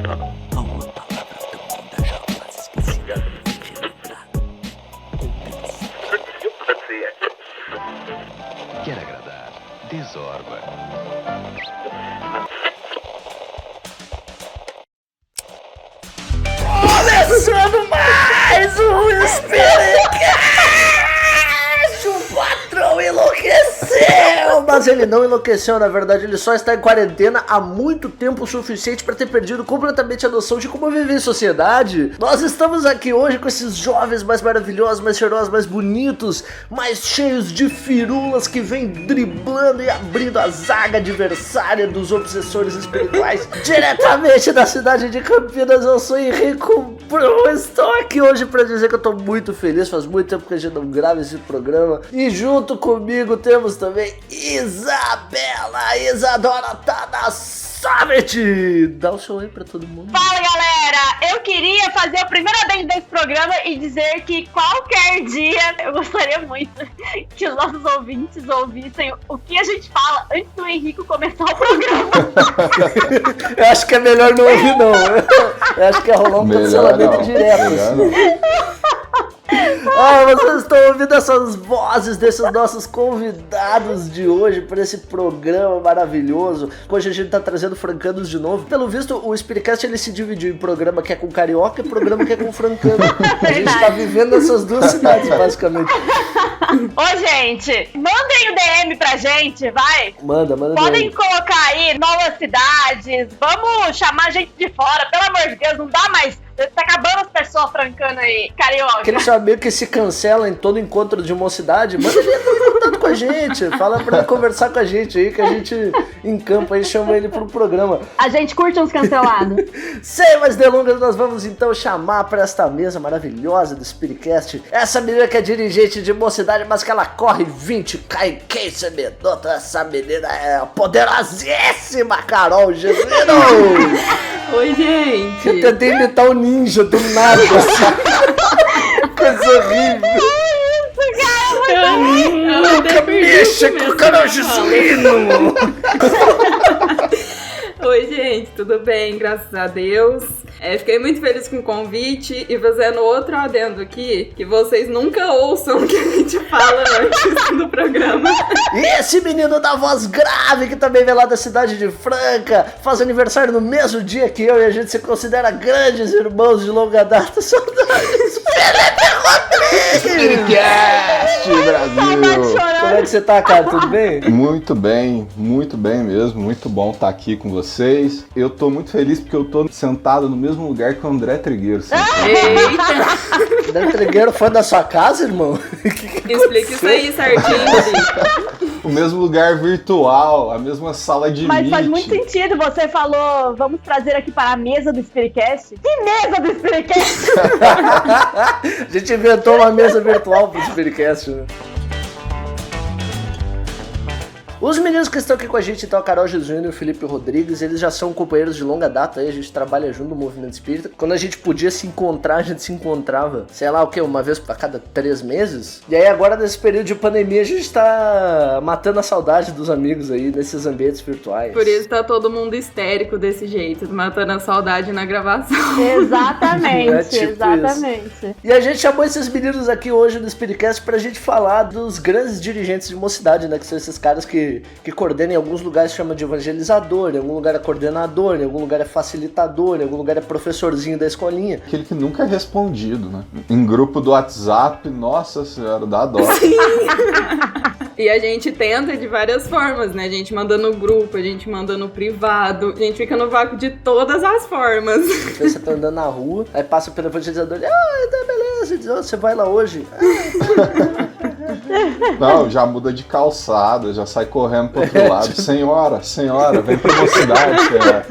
A uma palavra tão linda jamais esquecida. Quer agradar? Desorba. Começando mais um Spiritcast! O patrão enlouqueceu! Mas ele não enlouqueceu, na verdade, ele só está em quarentena há muito tempo, o suficiente para ter perdido completamente a noção de como viver em sociedade. Nós estamos aqui hoje com esses jovens mais maravilhosos, mais cheirosos, mais bonitos, mais cheios de firulas que vêm driblando e abrindo a zaga adversária dos obsessores espirituais. Diretamente da cidade de Campinas, eu sou Henrico Brum. Estou aqui hoje para dizer que eu estou muito feliz, faz muito tempo que a gente não grava esse programa. E junto comigo temos também Isabela Isadora Tadassavit. Dá um show aí pra todo mundo. Fala, galera! Eu queria fazer a primeira vez desse programa e dizer que qualquer dia eu gostaria muito que os nossos ouvintes ouvissem o que a gente fala antes do Henrico começar o programa. Eu acho que é melhor não ouvir, não. Eu acho que ia rolar um cancelamento direto. Vocês estão ouvindo essas vozes desses nossos convidados de hoje para esse programa maravilhoso. Hoje a gente tá trazendo francanos de novo. Pelo visto, o Spiritcast ele se dividiu em programa que é com carioca e programa que é com francano. A gente tá vivendo essas duas cidades, basicamente. Ô, gente, mandem o DM pra gente, vai. Manda. Podem colocar aí novas cidades. Vamos chamar gente de fora, pelo amor de Deus, não dá mais. Tá acabando as pessoas francando aí, carioca. Aquele amigo que se cancela em todo encontro de mocidade, manda ele entrar em contato com a gente. Fala pra ele conversar com a gente aí, que a gente encampa aí, chama ele pro programa. A gente curte uns cancelados. Sem mais delongas, nós vamos então chamar pra esta mesa maravilhosa do Spiritcast essa menina que é dirigente de mocidade, mas que ela corre 20K. Quem sabedor, essa menina é a poderosíssima Carol Jesuíno. Oi, gente. Eu tentei imitar o ninja do nada, assim. Coisa horrível. Nunca mexa com o Carol Jesuíno. Oi, gente, tudo bem? Graças a Deus. Fiquei muito feliz com o convite e fazendo outro adendo aqui, que vocês nunca ouçam o que a gente fala antes do programa. E esse menino da voz grave, que também vem lá da cidade de Franca, faz aniversário no mesmo dia que eu e a gente se considera grandes irmãos de longa data. Saudades, Felipe Rodrigues! Spiritcast, Brasil! Como é que você tá, cara? Tudo bem? Muito bem mesmo. Muito bom estar aqui com vocês. Eu tô muito feliz porque eu tô sentado no mesmo lugar que o André Trigueiro. Eita! André Trigueiro foi da sua casa, irmão? Explica isso aí certinho, gente. O mesmo lugar virtual, a mesma sala de Mas meet. faz muito sentido, você falou, vamos trazer aqui para a mesa do Spiritcast. Que mesa do Spiritcast? A gente inventou uma mesa virtual pro Spiritcast, né? Os meninos que estão aqui com a gente, então, a Carol Jesuíno e o Felipe Rodrigues, eles já são companheiros de longa data aí, a gente trabalha junto no Movimento Espírita. Quando a gente podia se encontrar, a gente se encontrava, sei lá o que, uma vez a cada 3 meses. E aí agora, nesse período de pandemia, a gente tá matando a saudade dos amigos aí, nesses ambientes virtuais. Por isso tá todo mundo histérico desse jeito, matando a saudade na gravação. Exatamente, É tipo exatamente. E a gente chamou esses meninos aqui hoje no Spiritcast pra gente falar dos grandes dirigentes de mocidade, né? Que são esses caras que coordenam em alguns lugares, chama de evangelizador, em algum lugar é coordenador, em algum lugar é facilitador, em algum lugar é professorzinho da escolinha. Aquele que nunca é respondido, né? Em grupo do WhatsApp, nossa senhora, dá dó. E a gente tenta de várias formas, né? A gente manda no grupo, a gente manda no privado, a gente fica no vácuo de todas as formas. Você tá andando na rua, aí passa pelo evangelizador, tá beleza, você vai lá hoje. Não, já muda de calçada, já sai correndo pro outro lado. Senhora, vem pra mocidade, cara.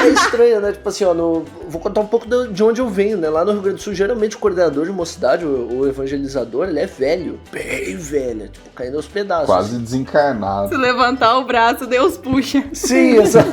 É estranho, né? Tipo assim, ó, vou contar um pouco de onde eu venho, né? Lá no Rio Grande do Sul, geralmente o coordenador de mocidade, o evangelizador, ele é velho, bem velho, tipo, caindo aos pedaços. Quase desencarnado. Se levantar o braço, Deus puxa. Sim, exato.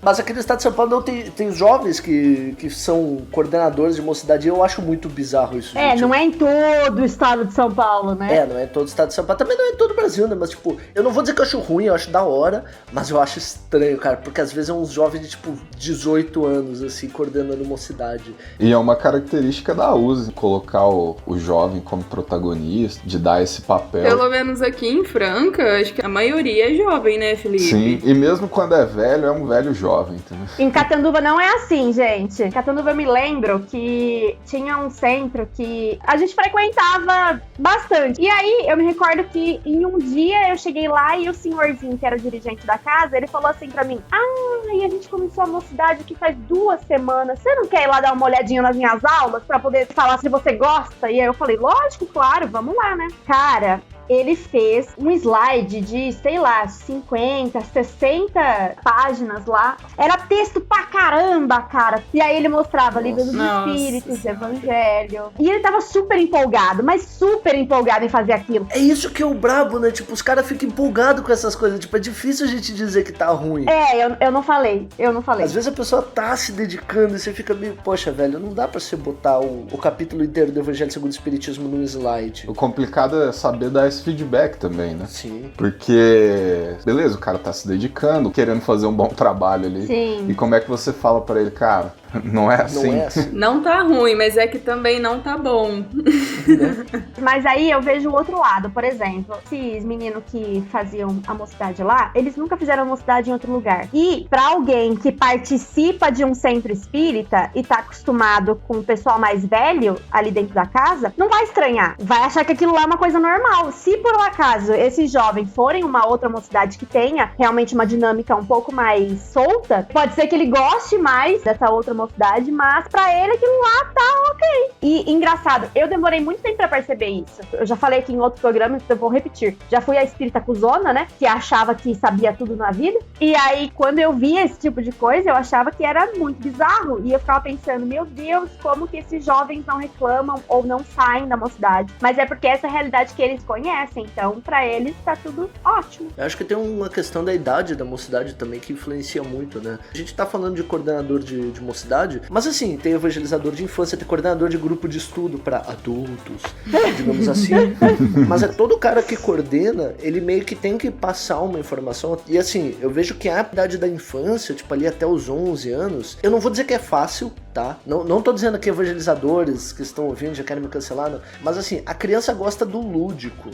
Mas aqui no estado de São Paulo não tem jovens que são coordenadores de mocidade, e eu acho muito bizarro isso, gente. Não é em todo o estado de São Paulo, né? Não é em todo o estado de São Paulo, também não é em todo o Brasil, né? Mas, tipo, eu não vou dizer que eu acho ruim, eu acho da hora, mas eu acho estranho, cara, porque às vezes é uns jovens de, tipo, 18 anos, assim, coordenando mocidade. E é uma característica da USE, colocar o jovem como protagonista, de dar esse papel. Pelo menos aqui em Franca, acho que a maioria é jovem, né, Felipe? Sim, e mesmo quando é velho, é um velho jovem, entendeu? Em Catanduva não é assim, gente. Em Catanduva eu me lembro que tinha um centro que a gente frequentava bastante. E aí eu me recordo que em um dia eu cheguei lá e o senhorzinho, que era o dirigente da casa, ele falou assim pra mim: e a gente começou a mocidade aqui faz 2 semanas. Você não quer ir lá dar uma olhadinha nas minhas aulas pra poder falar se você gosta? E aí eu falei, lógico, claro, vamos lá, né? Cara, ele fez um slide de, sei lá, 50, 60 páginas lá. Era texto pra caramba, cara. E aí ele mostrava livro dos espíritos, evangelho. E ele tava super empolgado, mas super empolgado em fazer aquilo. É isso que é o brabo, né? Tipo, os caras ficam empolgados com essas coisas. Tipo, é difícil a gente dizer que tá ruim. Eu não falei. Às vezes a pessoa tá se dedicando e você fica meio, poxa, velho, não dá pra você botar o capítulo inteiro do Evangelho segundo o Espiritismo num slide. O complicado é saber dar esse feedback também, né? Sim. Porque, beleza, o cara tá se dedicando, querendo fazer um bom trabalho ali. Sim. E como é que você fala pra ele, cara, não é assim? Não é assim. Não tá ruim, mas é que também não tá bom. Mas aí eu vejo o outro lado. Por exemplo, esses meninos que faziam a mocidade lá, eles nunca fizeram a mocidade em outro lugar. E pra alguém que participa de um centro espírita e tá acostumado com o pessoal mais velho ali dentro da casa, não vai estranhar. Vai achar que aquilo lá é uma coisa normal. Se por um acaso esses jovens forem uma outra mocidade que tenha realmente uma dinâmica um pouco mais solta, pode ser que ele goste mais dessa outra mocidade, mas pra ele aquilo lá tá ok. E engraçado, eu demorei muito tempo pra perceber isso. Eu já falei aqui em outro programa, então eu vou repetir. Já fui a espírita cuzona, né? Que achava que sabia tudo na vida. E aí, quando eu via esse tipo de coisa, eu achava que era muito bizarro. E eu ficava pensando, meu Deus, como que esses jovens não reclamam ou não saem da mocidade? Mas é porque essa é a realidade que eles conhecem. Então, pra eles, tá tudo ótimo. Eu acho que tem uma questão da idade da mocidade também que influencia muito, né? A gente tá falando de coordenador de mocidade, mas assim, tem evangelizador de infância, tem coordenador de grupo de estudo pra adultos, digamos assim. Mas é todo cara que coordena, ele meio que tem que passar uma informação. E assim, eu vejo que a idade da infância, tipo ali até os 11 anos, eu não vou dizer que é fácil, tá? Não tô dizendo que evangelizadores que estão ouvindo já querem me cancelar, não. Mas assim, a criança gosta do lúdico.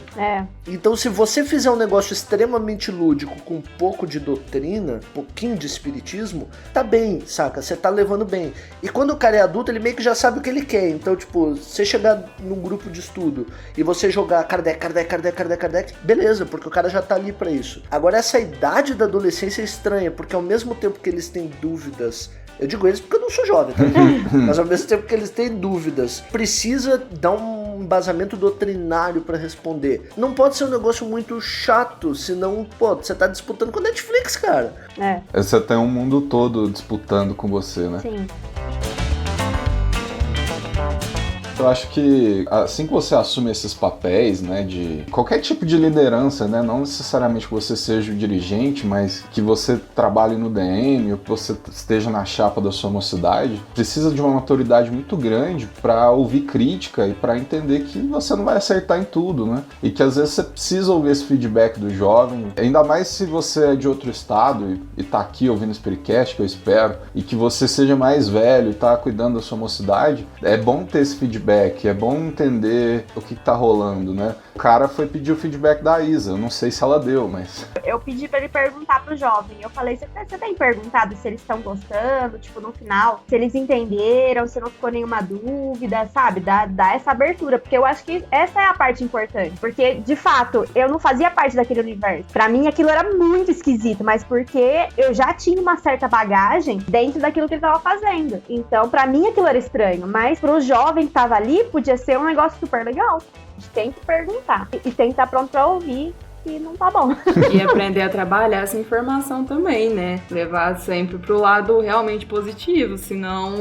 Então se você fizer um negócio extremamente lúdico com um pouco de doutrina, um pouquinho de espiritismo, tá bem, saca? Você tá levando bem. E quando o cara é adulto, ele meio que já sabe o que ele quer. Então, tipo, você chegar num grupo de estudo e você jogar Kardec, beleza, porque o cara já tá ali pra isso. Agora, essa idade da adolescência é estranha, porque ao mesmo tempo que eles têm dúvidas, eu digo eles porque eu não sou jovem, tá? Mas ao mesmo tempo que eles têm dúvidas, precisa dar um embasamento doutrinário pra responder. Não pode ser um negócio muito chato, senão, pô, você tá disputando com a Netflix, cara. Você tem um mundo todo disputando com você, né? Sim. Eu acho que assim que você assume esses papéis, né, de qualquer tipo de liderança, né, não necessariamente que você seja o dirigente, mas que você trabalhe no DM ou que você esteja na chapa da sua mocidade, precisa de uma maturidade muito grande para ouvir crítica e para entender que você não vai acertar em tudo, né, e que às vezes você precisa ouvir esse feedback do jovem, ainda mais se você é de outro estado e tá aqui ouvindo o Spiritcast, que eu espero, e que você seja mais velho e tá cuidando da sua mocidade, é bom ter esse feedback, é bom entender o que tá rolando, né? O cara foi pedir o feedback da Isa, eu não sei se ela deu, mas... Eu pedi pra ele perguntar pro jovem, eu falei, você tem perguntado se eles estão gostando, tipo, no final, se eles entenderam, se não ficou nenhuma dúvida, sabe? Dá essa abertura, porque eu acho que essa é a parte importante, porque, de fato, eu não fazia parte daquele universo. Pra mim, aquilo era muito esquisito, mas porque eu já tinha uma certa bagagem dentro daquilo que ele tava fazendo. Então, pra mim, aquilo era estranho, mas pro jovem que tava ali, podia ser um negócio super legal. A gente tem que perguntar e tem que estar pronto pra ouvir que não tá bom. E aprender a trabalhar essa informação também, né? Levar sempre pro lado realmente positivo, senão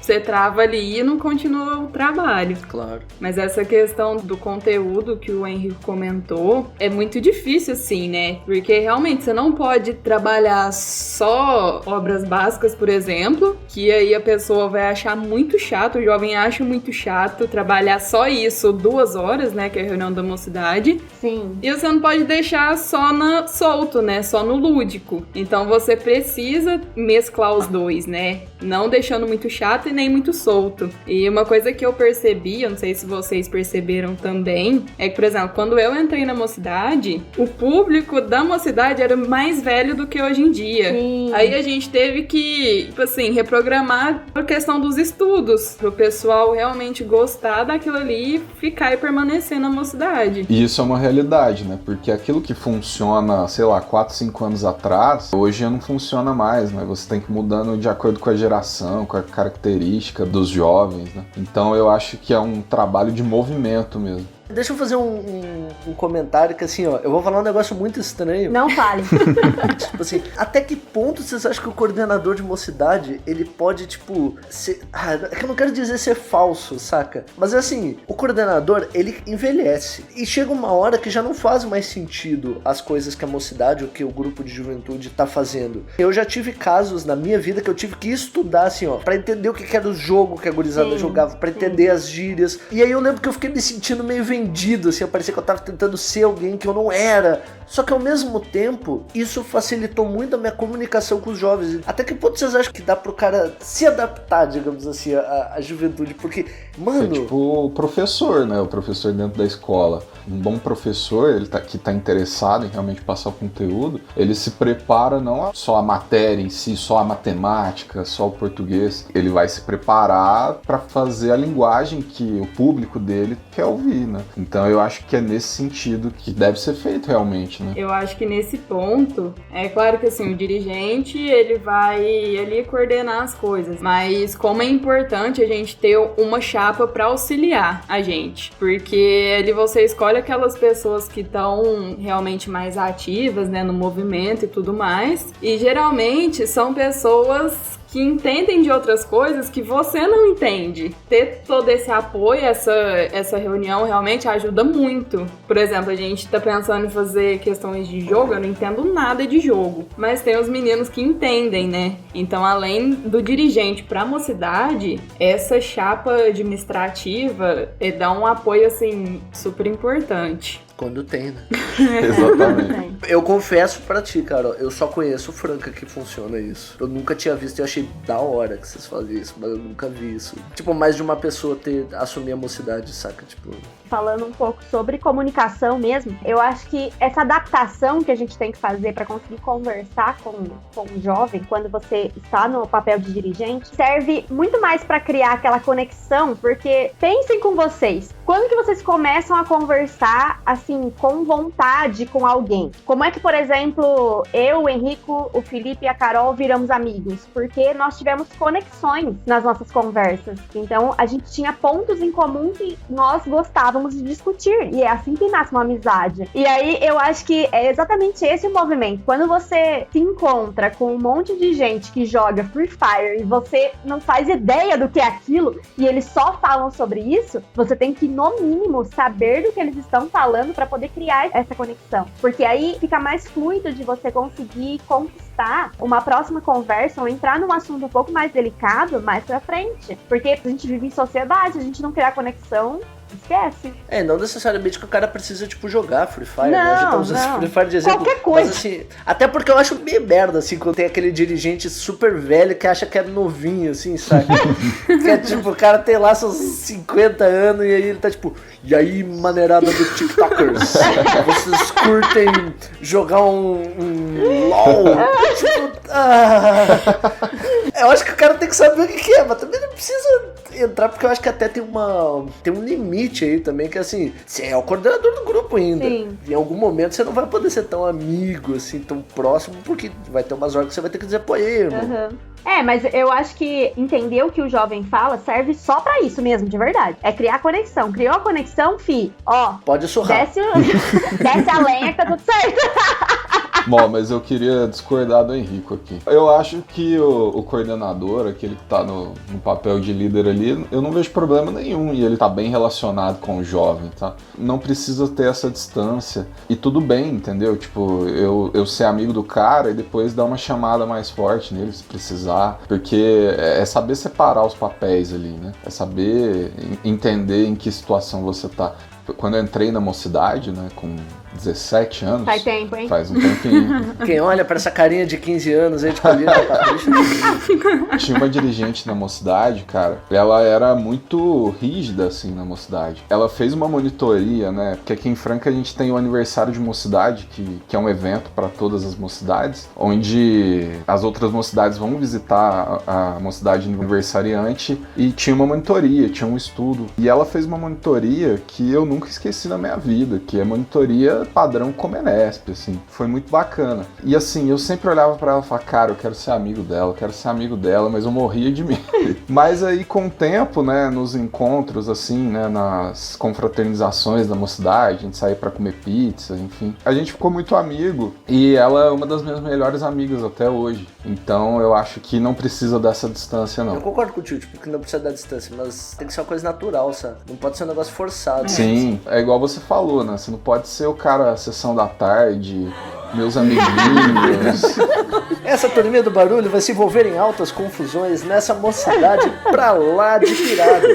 você trava ali e não continua o trabalho. Claro. Mas essa questão do conteúdo que o Henrique comentou é muito difícil, assim, né? Porque realmente você não pode trabalhar só obras básicas, por exemplo, que aí a pessoa vai achar muito chato, o jovem acha muito chato trabalhar só isso 2 horas, né? Que é a reunião da mocidade. Sim. E você não pode deixar só solto, né? Só no lúdico. Então você precisa mesclar os dois, né? Não deixando muito chato e nem muito solto. E uma coisa que eu percebi, eu não sei se vocês perceberam também, é que, por exemplo, quando eu entrei na mocidade, o público da mocidade era mais velho do que hoje em dia. Sim. Aí a gente teve que, tipo assim, reprogramar a questão dos estudos, pro pessoal realmente gostar daquilo ali e ficar e permanecer na mocidade. E isso é uma realidade, né? Porque aquilo que funciona, sei lá, 4, 5 anos atrás, hoje não funciona mais, né? Você tem que ir mudando de acordo com a geração, com a característica dos jovens, né? Então eu acho que é um trabalho de movimento mesmo. Deixa eu fazer um comentário que assim, ó, eu vou falar um negócio muito estranho. Não fale. Tipo assim, até que ponto vocês acham que o coordenador de mocidade, ele pode, tipo, ser... é que eu não quero dizer ser falso, saca? Mas assim, o coordenador, ele envelhece. E chega uma hora que já não faz mais sentido as coisas que a mocidade ou que o grupo de juventude tá fazendo. Eu já tive casos na minha vida que eu tive que estudar, assim, ó, pra entender o que era o jogo que a gurizada jogava, pra entender as gírias. E aí eu lembro que eu fiquei me sentindo meio vendido, assim, parecia que eu tava tentando ser alguém que eu não era. Só que ao mesmo tempo, isso facilitou muito a minha comunicação com os jovens. Até que ponto vocês acham que dá pro cara se adaptar, digamos assim, à juventude? Porque, mano... É tipo o professor, né? O professor dentro da escola. Um bom professor, que tá interessado em realmente passar o conteúdo, ele se prepara não só a matéria em si, só a matemática, só o português. Ele vai se preparar para fazer a linguagem que o público dele quer ouvir, né? Então eu acho que é nesse sentido que deve ser feito realmente, né? Eu acho que nesse ponto, é claro que assim, o dirigente, ele vai ali coordenar as coisas, mas como é importante a gente ter uma chapa para auxiliar a gente, porque ali você escolhe aquelas pessoas que estão realmente mais ativas, né, no movimento e tudo mais, e geralmente são pessoas que entendem de outras coisas que você não entende. Ter todo esse apoio, essa reunião realmente ajuda muito. Por exemplo, a gente tá pensando em fazer questões de jogo, eu não entendo nada de jogo, mas tem os meninos que entendem, né? Então, além do dirigente pra mocidade, essa chapa administrativa dá um apoio, assim, super importante. Quando tem, né? Exatamente. Eu confesso pra ti, cara, eu só conheço o Franca que funciona isso. Eu nunca tinha visto, eu achei da hora que vocês faziam isso, mas eu nunca vi isso. Tipo, mais de uma pessoa assumir a mocidade, saca? Tipo... Falando um pouco sobre comunicação mesmo, eu acho que essa adaptação que a gente tem que fazer para conseguir conversar com um jovem, quando você está no papel de dirigente, serve muito mais para criar aquela conexão, porque pensem com vocês, quando que vocês começam a conversar, assim, com vontade com alguém? Como é que, por exemplo, eu, o Henrico, o Felipe e a Carol viramos amigos? Porque nós tivemos conexões nas nossas conversas. Então, a gente tinha pontos em comum que nós gostávamos de discutir. E é assim que nasce uma amizade. E aí, eu acho que é exatamente esse o movimento. Quando você se encontra com um monte de gente que joga Free Fire e você não faz ideia do que é aquilo, e eles só falam sobre isso, você tem que, no mínimo, saber do que eles estão falando para poder criar essa conexão. Porque aí fica mais fluido de você conseguir conquistar uma próxima conversa ou entrar num assunto um pouco mais delicado mais pra frente. Porque a gente vive em sociedade, a gente não criar conexão, esquece. Não necessariamente que o cara precisa, tipo, jogar Free Fire, não, né? A gente tá usando esse Free Fire de exemplo. Qualquer coisa. Mas, assim, até porque eu acho meio merda, assim, quando tem aquele dirigente super velho que acha que é novinho, assim, sabe? Que é tipo, o cara tem lá seus 50 anos e aí ele tá tipo, e aí, maneirada do TikTokers? Vocês curtem jogar um LOL? Tipo, eu acho que o cara tem que saber o que é, mas também não precisa entrar porque eu acho que até tem um limite aí também, que assim, você é o coordenador do grupo ainda. Sim. Em algum momento você não vai poder ser tão amigo, assim, tão próximo, porque vai ter umas horas que você vai ter que dizer, pô, aí, irmão. Mas eu acho que entender o que o jovem fala serve só pra isso mesmo, de verdade. É criar conexão. Criou a conexão, ó. Pode surrar. Desce a lenha que tá tudo certo. Bom, mas eu queria discordar do Henrico aqui. Eu acho que o coordenador, aquele que tá no papel de líder ali, eu não vejo problema nenhum. E ele tá bem relacionado com o jovem, tá? Não precisa ter essa distância. E tudo bem, entendeu? Tipo, eu ser amigo do cara e depois dar uma chamada mais forte nele, se precisar. Porque é saber separar os papéis ali, né? É saber entender em que situação você tá. Quando eu entrei na mocidade, né, com 17 anos... Faz tempo, hein? Faz um tempinho. Quem olha pra essa carinha de 15 anos aí de colina da Patrícia... Tinha uma dirigente na mocidade, cara, ela era muito rígida, assim, na mocidade. Ela fez uma monitoria, né, porque aqui em Franca a gente tem o aniversário de mocidade, que é um evento para todas as mocidades, onde as outras mocidades vão visitar a mocidade aniversariante, e tinha uma monitoria, tinha um estudo. E ela fez uma monitoria que eu nunca esqueci na minha vida, que é monitoria padrão Comenesp, assim. Foi muito bacana. E assim, eu sempre olhava pra ela e falava, cara, eu quero ser amigo dela, mas eu morria de medo. Mas aí, com o tempo, né, nos encontros, assim, né, nas confraternizações da mocidade, a gente saía pra comer pizza, enfim. A gente ficou muito amigo e ela é uma das minhas melhores amigas até hoje. Então, eu acho que não precisa dessa distância, não. Eu concordo contigo, tipo, que não precisa da distância, mas tem que ser uma coisa natural, sabe? Não pode ser um negócio forçado. Sim, é igual você falou, né? Você não pode ser o cara sessão da tarde, meus amiguinhos. Essa turminha do barulho vai se envolver em altas confusões nessa mocidade pra lá de pirada.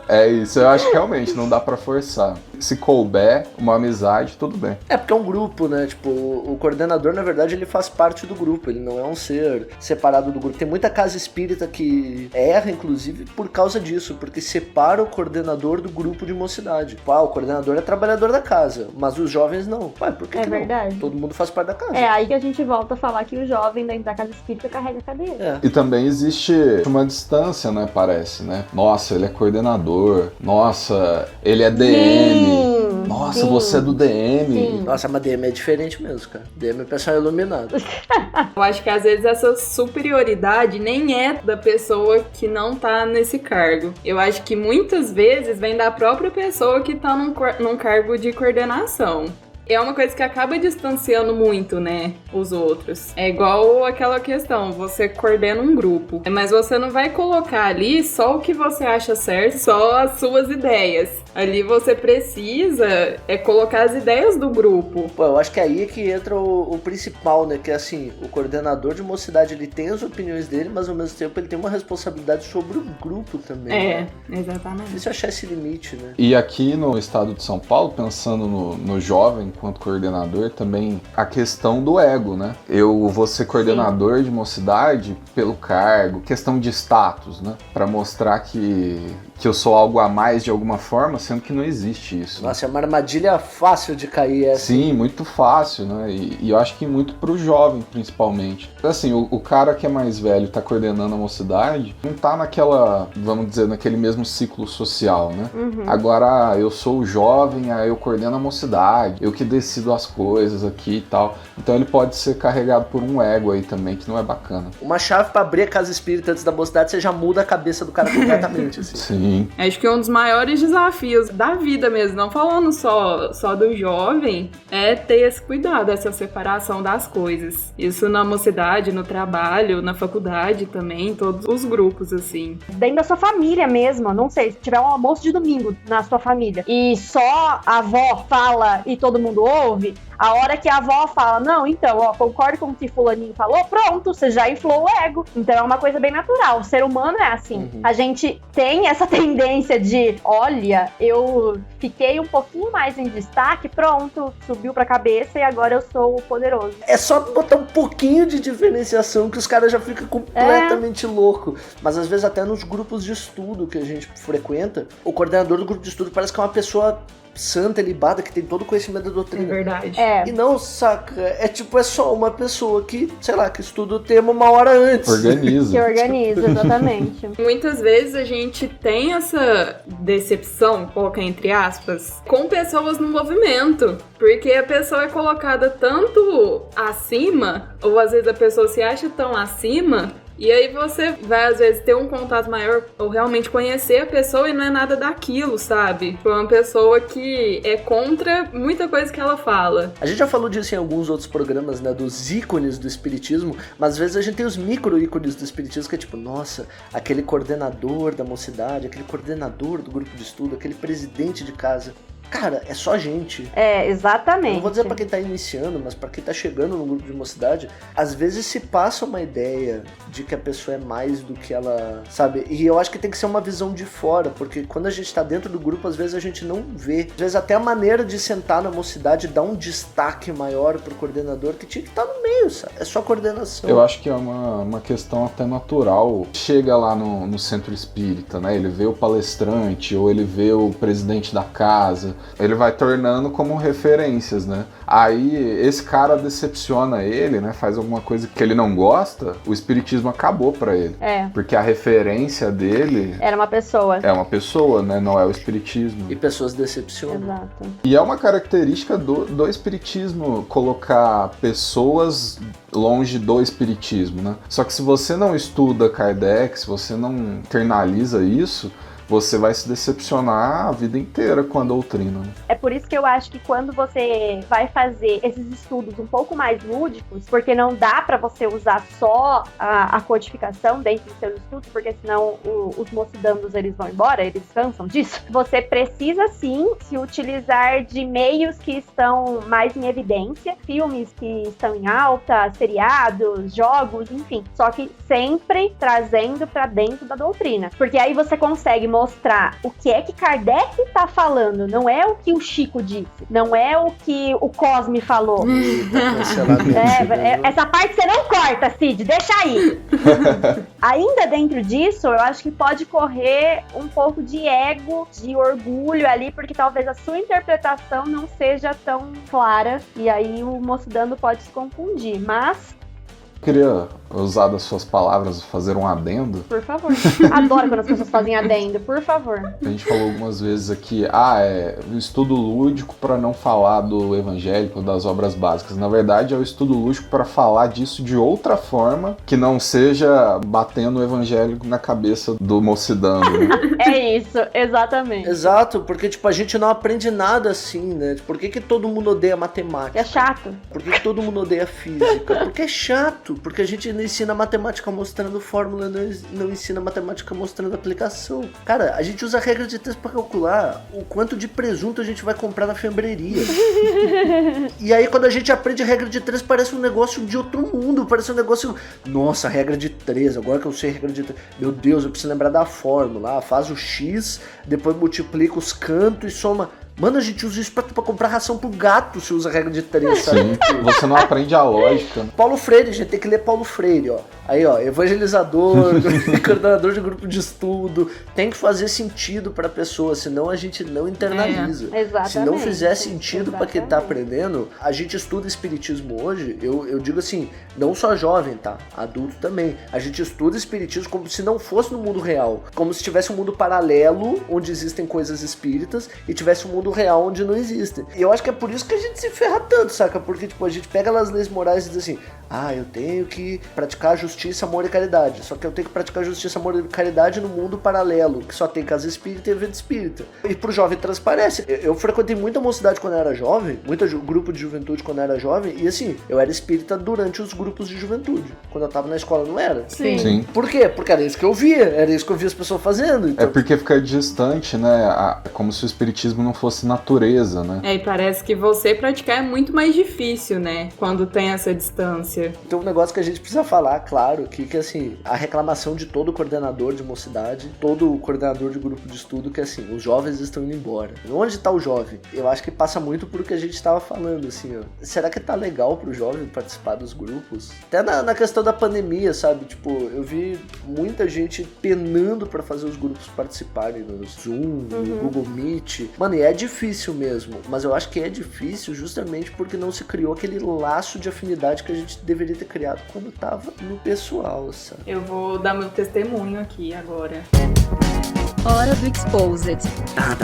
É isso, eu acho que realmente não dá pra forçar. Se couber uma amizade, tudo bem. É porque é um grupo, né? Tipo, o coordenador, na verdade, ele faz parte do grupo. Ele não é um ser separado do grupo. Tem muita casa espírita que erra, inclusive, por causa disso. Porque separa o coordenador do grupo de mocidade. Pá, o coordenador é trabalhador da casa, mas os jovens não. Pai, por que É que não? verdade. Todo mundo faz parte da casa. É aí que a gente volta a falar que o jovem dentro da casa espírita carrega a cadeira. É. E também existe uma distância, né, parece, né? Nossa, ele é coordenador. Nossa, ele é DM. Nossa, sim, você é do DM. sim. Nossa, mas DM é diferente mesmo, cara. DM é pessoal iluminado. Eu acho que às vezes essa superioridade nem é da pessoa que não tá nesse cargo. Eu acho que muitas vezes vem da própria pessoa que tá num cargo de coordenação. É uma coisa que acaba distanciando muito, né, os outros. É igual aquela questão, você coordena um grupo, mas você não vai colocar ali só o que você acha certo, só as suas ideias. Ali você precisa colocar as ideias do grupo. Pô, eu acho que aí é que entra o principal, né? Que é assim, o coordenador de mocidade, ele tem as opiniões dele, mas ao mesmo tempo ele tem uma responsabilidade sobre o grupo também. É, né? exatamente. Difícil achar esse limite, né? E aqui no estado de São Paulo, pensando no jovem enquanto coordenador, também a questão do ego, né? Eu vou ser coordenador de mocidade pelo cargo, questão de status, né? Pra mostrar que eu sou algo a mais de alguma forma, sendo que não existe isso. Né? Nossa, é uma armadilha fácil de cair essa. Sim, muito fácil, né? E eu acho que muito pro jovem, principalmente. Assim, o cara que é mais velho, tá coordenando a mocidade, não tá naquela, vamos dizer, naquele mesmo ciclo social, né? Agora, eu sou o jovem, aí eu coordeno a mocidade, eu que decido as coisas aqui e tal. Então ele pode ser carregado por um ego aí também, que não é bacana. Uma chave pra abrir a casa espírita antes da mocidade, você já muda a cabeça do cara completamente, assim. Sim. Acho que um dos maiores desafios da vida mesmo, não falando só do jovem, é ter esse cuidado, essa separação das coisas. Isso na mocidade, no trabalho, na faculdade também, todos os grupos, assim. Dentro da sua família mesmo, não sei, se tiver um almoço de domingo na sua família e só a avó fala e todo mundo ouve, a hora que a avó fala, não, então, ó, concordo com o que fulaninho falou, pronto, você já inflou o ego. Então é uma coisa bem natural, o ser humano é assim. A gente tem essa tendência de, olha, eu fiquei um pouquinho mais em destaque, pronto, subiu pra cabeça e agora eu sou o poderoso. É só botar um pouquinho de diferenciação que os caras já ficam completamente loucos. Mas às vezes até nos grupos de estudo que a gente frequenta, o coordenador do grupo de estudo parece que é uma pessoa santa, ilibada, que tem todo o conhecimento da É doutrina. verdade. E não, saca, é só uma pessoa que, sei lá, que estuda o tema uma hora antes. Organiza. Que organiza, exatamente. Muitas vezes a gente tem essa decepção, colocar entre aspas, com pessoas no movimento. Porque a pessoa é colocada tanto acima, ou às vezes a pessoa se acha tão acima, e aí você vai, às vezes, ter um contato maior ou realmente conhecer a pessoa e não é nada daquilo, sabe? Foi uma pessoa que é contra muita coisa que ela fala. A gente já falou disso em alguns outros programas, né, dos ícones do espiritismo, mas às vezes a gente tem os micro-ícones do espiritismo, que é tipo, nossa, aquele coordenador da mocidade, aquele coordenador do grupo de estudo, aquele presidente de casa. Cara, é só gente. É, Eu exatamente. não vou dizer pra quem tá iniciando, mas pra quem tá chegando no grupo de mocidade, às vezes se passa uma ideia de que a pessoa é mais do que ela, sabe? E eu acho que tem que ser uma visão de fora, porque quando a gente tá dentro do grupo, às vezes a gente não vê. Às vezes até a maneira de sentar na mocidade dá um destaque maior pro coordenador que tinha que estar no meio, sabe? É só coordenação. Eu acho que é uma questão até natural. Chega lá no centro espírita, né? Ele vê o palestrante ou ele vê o presidente da casa. Ele vai tornando como referências, né? Aí esse cara decepciona ele, né? Faz alguma coisa que ele não gosta, o espiritismo acabou pra ele. É, Porque a referência dele era uma pessoa. é uma pessoa, né? Não é o espiritismo. E pessoas decepcionam. Exato. E é uma característica do espiritismo colocar pessoas longe do espiritismo, né? Só que se você não estuda Kardec, se você não internaliza isso, você vai se decepcionar a vida inteira com a doutrina. É por isso que eu acho que quando você vai fazer esses estudos um pouco mais lúdicos, porque não dá pra você usar só a codificação dentro dos seus estudos, porque senão os mocidambos eles vão embora, eles cansam disso. Você precisa sim se utilizar de meios que estão mais em evidência, filmes que estão em alta, seriados, jogos, enfim. Só que sempre trazendo pra dentro da doutrina. Porque aí você consegue mostrar o que é que Kardec tá falando, não é o que o Chico disse, não é o que o Cosme falou. Essa parte você não corta, Cid, deixa aí. Ainda dentro disso, eu acho que pode correr um pouco de ego, de orgulho ali, porque talvez a sua interpretação não seja tão clara, e aí o mocidando pode se confundir, mas... Eu queria usar das suas palavras, fazer um adendo. Por favor. Adoro quando as pessoas fazem adendo, por favor. A gente falou algumas vezes aqui, é o estudo lúdico para não falar do evangélico, das obras básicas. Na verdade, é o estudo lúdico para falar disso de outra forma, que não seja batendo o evangélico na cabeça do mocidando. Né? É isso, exatamente. Exato, porque tipo, a gente não aprende nada assim, né? Por que todo mundo odeia matemática? É chato. Por que todo mundo odeia física? Porque é chato, porque a gente não ensina matemática mostrando fórmula, não ensina matemática mostrando aplicação. Cara, a gente usa a regra de 3 pra calcular o quanto de presunto a gente vai comprar na fiambreria. E aí quando a gente aprende a regra de 3 parece um negócio de outro mundo, parece um negócio... Nossa, regra de 3, agora que eu sei a regra de 3... Meu Deus, eu preciso lembrar da fórmula. Faz o X, depois multiplica os cantos e soma... Mano, a gente usa isso pra comprar ração pro gato se usa a regra de 3, sabe? Sim, você não aprende a lógica. Paulo Freire, a gente tem que ler Paulo Freire, ó. Aí, ó, evangelizador, coordenador de grupo de estudo. Tem que fazer sentido pra pessoa, senão a gente não internaliza. Exatamente. Se não fizer sentido pra quem tá aprendendo, a gente estuda espiritismo hoje, eu digo assim, não só jovem, tá? Adulto também. A gente estuda espiritismo como se não fosse no mundo real. Como se tivesse um mundo paralelo, onde existem coisas espíritas, e tivesse um mundo real onde não existem. E eu acho que é por isso que a gente se ferra tanto, saca? Porque, tipo, a gente pega as leis morais e diz assim, eu tenho que praticar justiça, amor e caridade. Só que eu tenho que praticar justiça, amor e caridade no mundo paralelo, que só tem casa espírita e evento espírita. E pro jovem transparece. Eu frequentei muita mocidade quando eu era jovem, muito grupo de juventude quando eu era jovem, e assim, eu era espírita durante os grupos de juventude. Quando eu tava na escola, não era? Sim. Por quê? Porque era isso que eu via, as pessoas fazendo. Então... É porque fica distante, né? Como se o espiritismo não fosse natureza, né? E parece que você praticar é muito mais difícil, né? Quando tem essa distância. experiência. Tem um negócio que a gente precisa falar, claro, que assim, a reclamação de todo coordenador de mocidade, todo coordenador de grupo de estudo, que assim, os jovens estão indo embora. Onde tá o jovem? Eu acho que passa muito por o que a gente tava falando, assim, ó. Será que tá legal pro jovem participar dos grupos? Até na questão da pandemia, sabe? Tipo, eu vi muita gente penando pra fazer os grupos participarem no Zoom, no Google Meet. Mano, e é difícil mesmo, mas eu acho que é difícil justamente porque não se criou aquele laço de afinidade que a gente deveria ter criado quando tava no pessoal, sabe? Eu vou dar meu testemunho aqui agora. Hora do Exposed. Tá.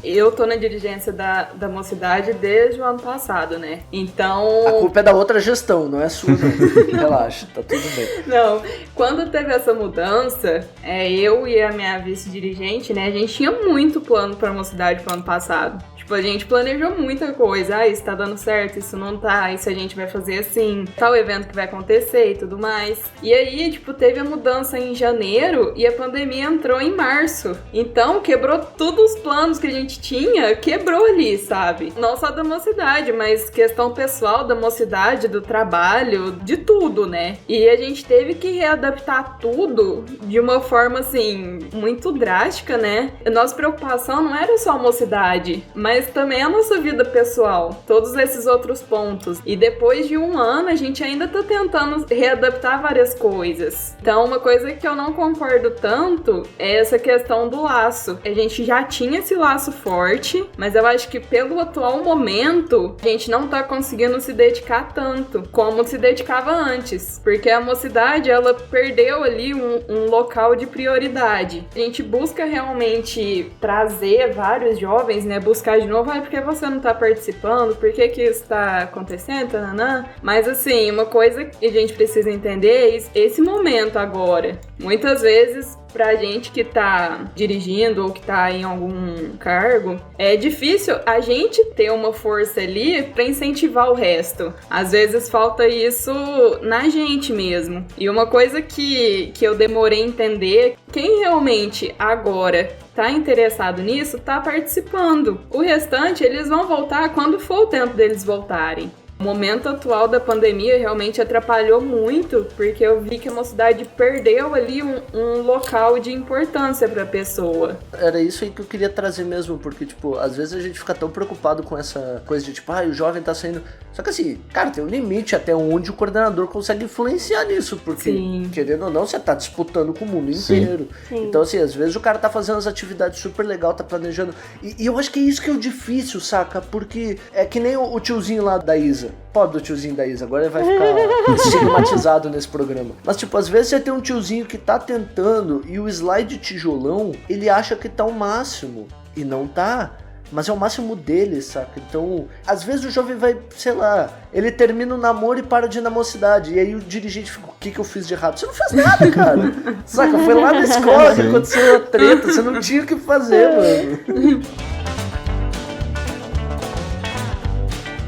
Eu tô na dirigência da mocidade desde o ano passado, né? Então... A culpa é da outra gestão, não é sua, não. Relaxa, tá tudo bem. Não, quando teve essa mudança, eu e a minha vice-dirigente, né? A gente tinha muito plano pra mocidade pro ano passado. Tipo, a gente planejou muita coisa. Isso tá dando certo, isso não tá, isso a gente vai fazer assim, tal evento que vai acontecer e tudo mais. E aí, tipo, teve a mudança em janeiro e a pandemia entrou em março. Então, quebrou todos os planos que a gente tinha, quebrou ali, sabe? Não só da mocidade, mas questão pessoal da mocidade, do trabalho, de tudo, né? E a gente teve que readaptar tudo de uma forma, assim, muito drástica, né? A nossa preocupação não era só a mocidade, mas também a nossa vida pessoal, todos esses outros pontos. E depois de um ano, a gente ainda tá tentando readaptar várias coisas. Então, uma coisa que eu não concordo tanto é essa questão do laço. A gente já tinha esse laço forte, mas eu acho que pelo atual momento, a gente não tá conseguindo se dedicar tanto como se dedicava antes. Porque a mocidade, ela perdeu ali um local de prioridade. A gente busca realmente trazer vários jovens, né? Buscar de novo, porque você não tá participando, por que isso tá acontecendo, tananã. Mas assim, uma coisa que a gente precisa entender é esse momento agora. Muitas vezes, pra gente que tá dirigindo ou que tá em algum cargo, é difícil a gente ter uma força ali pra incentivar o resto. Às vezes falta isso na gente mesmo. E uma coisa que eu demorei a entender, quem realmente agora tá interessado nisso, tá participando. O restante, eles vão voltar quando for o tempo deles voltarem. O momento atual da pandemia realmente atrapalhou muito, porque eu vi que a mocidade perdeu ali um local de importância pra pessoa. Era isso aí que eu queria trazer mesmo, porque, tipo, às vezes a gente fica tão preocupado com essa coisa de, tipo, o jovem tá saindo... Só que assim, cara, tem um limite até onde o coordenador consegue influenciar nisso, porque, Sim. querendo ou não, você tá disputando com o mundo Sim. inteiro. Sim. Então, assim, às vezes o cara tá fazendo as atividades super legal, tá planejando. E eu acho que é isso que é o difícil, saca? Porque é que nem o tiozinho lá da Isa. Pobre do tiozinho da Isa, agora ele vai ficar estigmatizado nesse programa. Mas, tipo, às vezes você tem um tiozinho que tá tentando e o slide tijolão, ele acha que tá o máximo. E não tá. Mas é o máximo dele, saca? Então, às vezes o jovem vai, sei lá, ele termina o namoro e para de ir na mocidade. E aí o dirigente fica, o que eu fiz de errado? Você não fez nada, cara. Saca? Foi lá na escola que aconteceu a treta. Você não tinha o que fazer, mano.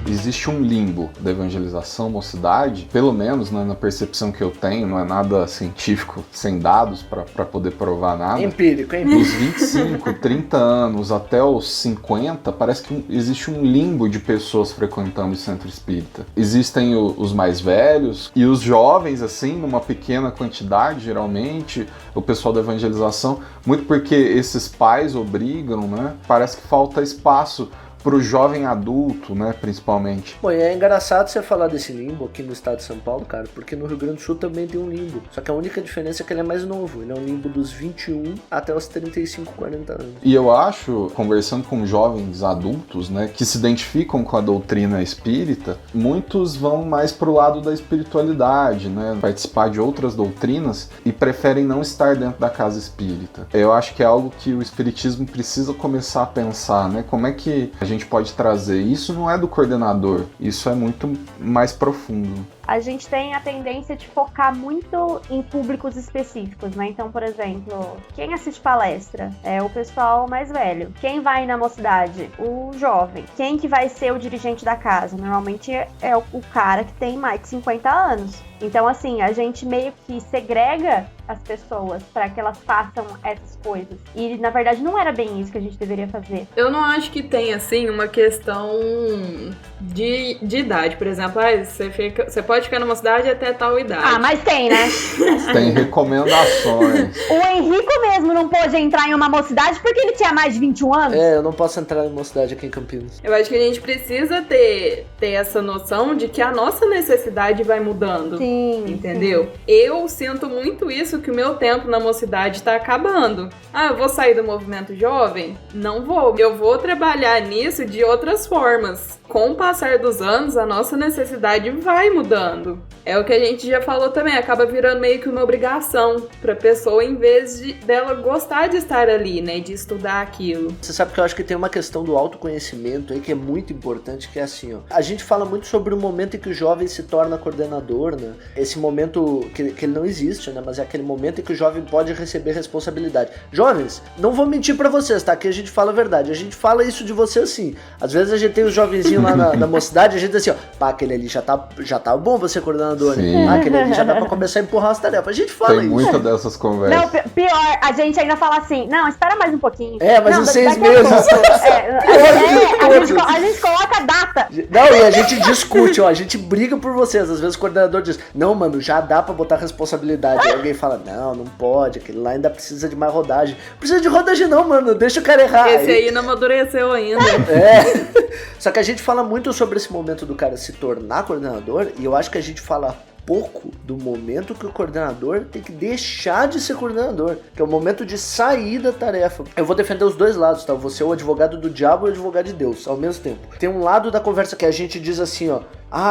Existe um limbo da evangelização, mocidade, pelo menos, né, na percepção que eu tenho, não é nada científico, sem dados para poder provar nada. Empírico. Dos 25, 30 anos até os 50, parece que existe um limbo de pessoas frequentando o centro espírita. Existem os mais velhos e os jovens, assim, numa pequena quantidade, geralmente, o pessoal da evangelização, muito porque esses pais obrigam, né? Parece que falta espaço pro jovem adulto, né, principalmente. Bom, e é engraçado você falar desse limbo aqui no estado de São Paulo, cara, porque no Rio Grande do Sul também tem um limbo. Só que a única diferença é que ele é mais novo. Ele é um limbo dos 21 até os 35, 40 anos. E eu acho, conversando com jovens adultos, né, que se identificam com a doutrina espírita, muitos vão mais pro lado da espiritualidade, né, participar de outras doutrinas e preferem não estar dentro da casa espírita. Eu acho que é algo que o espiritismo precisa começar a pensar, né, como é que a gente pode trazer. Isso não é do coordenador, isso é muito mais profundo. A gente tem a tendência de focar muito em públicos específicos, né? Então, por exemplo, quem assiste palestra? É o pessoal mais velho. Quem vai na mocidade? O jovem. Quem que vai ser o dirigente da casa? Normalmente é o cara que tem mais de 50 anos. Então, assim, a gente meio que segrega as pessoas pra que elas façam essas coisas. E, na verdade, não era bem isso que a gente deveria fazer. Eu não acho que tem, assim, uma questão de idade. Por exemplo, você pode ficar numa cidade até tal idade. Ah, mas tem, né? Tem recomendações. O Henrico mesmo não pôde entrar em uma mocidade porque ele tinha mais de 21 anos. É, eu não posso entrar em uma cidade aqui em Campinas. Eu acho que a gente precisa ter essa noção de que a nossa necessidade vai mudando. Sim. Entendeu? Eu sinto muito isso, que o meu tempo na mocidade tá acabando. Ah, eu vou sair do movimento jovem? Não vou. Eu vou trabalhar nisso de outras formas. Com o passar dos anos, a nossa necessidade vai mudando. É o que a gente já falou também, acaba virando meio que uma obrigação pra pessoa, em vez dela gostar de estar ali, né, de estudar aquilo. Você sabe que eu acho que tem uma questão do autoconhecimento aí que é muito importante, que é assim, ó. A gente fala muito sobre o momento em que o jovem se torna coordenador, né? Esse momento que ele não existe, né? Mas é aquele momento em que o jovem pode receber responsabilidade. Jovens, não vou mentir pra vocês, tá? Aqui a gente fala a verdade. A gente fala isso de você assim. Às vezes a gente tem os jovenzinhos lá na mocidade, a gente diz assim, ó, pá, aquele ali já tá bom você coordenador, né? Ah, aquele ali já dá pra começar a empurrar as tarefas. A gente fala Tem isso. muita dessas conversas. Não, pior, a gente ainda fala assim, não, espera mais um pouquinho. É, mas não, uns 6 daqui a meses. pouco. Pior A gente coloca a data. Não, e a gente discute, ó, a gente briga por vocês. Às vezes o coordenador diz, não, mano, já dá pra botar responsabilidade. Aí alguém fala, não pode, aquele lá ainda precisa de mais rodagem. Precisa de rodagem não, mano, deixa o cara errar. Esse aí não amadureceu ainda. É. Só que a gente fala muito sobre esse momento do cara se tornar coordenador, e eu acho que a gente fala pouco do momento que o coordenador tem que deixar de ser coordenador, que é o momento de sair da tarefa. Eu vou defender os dois lados, tá? Você é o advogado do diabo e o advogado de Deus, ao mesmo tempo. Tem um lado da conversa que a gente diz assim, ó,